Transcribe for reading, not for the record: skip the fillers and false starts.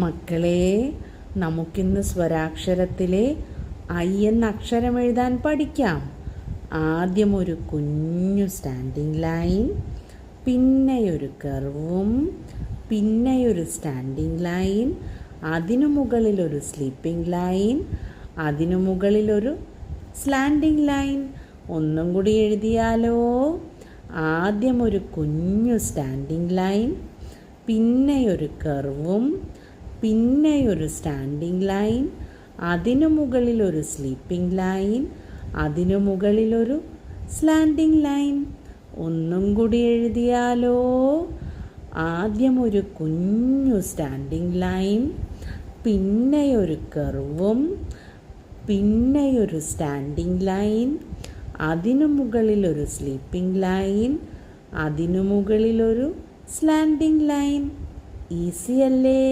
മക്കളെ, നമുക്കിന്ന് സ്വരാക്ഷരത്തിലെ ഐ എന്ന അക്ഷരം എഴുതാൻ പഠിക്കാം. ആദ്യം ഒരു കുഞ്ഞു സ്റ്റാൻഡിങ് ലൈൻ, പിന്നെയൊരു കർവും, പിന്നെയൊരു സ്റ്റാൻഡിങ് ലൈൻ, അതിനു മുകളിലൊരു സ്ലീപ്പിംഗ് ലൈൻ, അതിനു മുകളിലൊരു സ്ലാൻഡിങ് ലൈൻ. ഒന്നും കൂടി എഴുതിയാലോ? ആദ്യം ഒരു കുഞ്ഞു സ്റ്റാൻഡിങ് ലൈൻ, പിന്നെയൊരു കർവും, പിന്നെയൊരു സ്റ്റാൻഡിങ് ലൈൻ, അതിനു മുകളിലൊരു സ്ലീപ്പിംഗ് ലൈൻ, അതിനു മുകളിലൊരു സ്ലാൻഡിംഗ് ലൈൻ. ഒന്നും കൂടി എഴുതിയാലോ? ആദ്യം ഒരു കുഞ്ഞു സ്റ്റാൻഡിംഗ് ലൈൻ, പിന്നെയൊരു കർവും, പിന്നെയൊരു സ്റ്റാൻഡിംഗ് ലൈൻ, അതിനു മുകളിലൊരു സ്ലീപ്പിംഗ് ലൈൻ, അതിനു മുകളിലൊരു സ്ലാൻഡിംഗ് ലൈൻ. ഈസി അല്ലേ?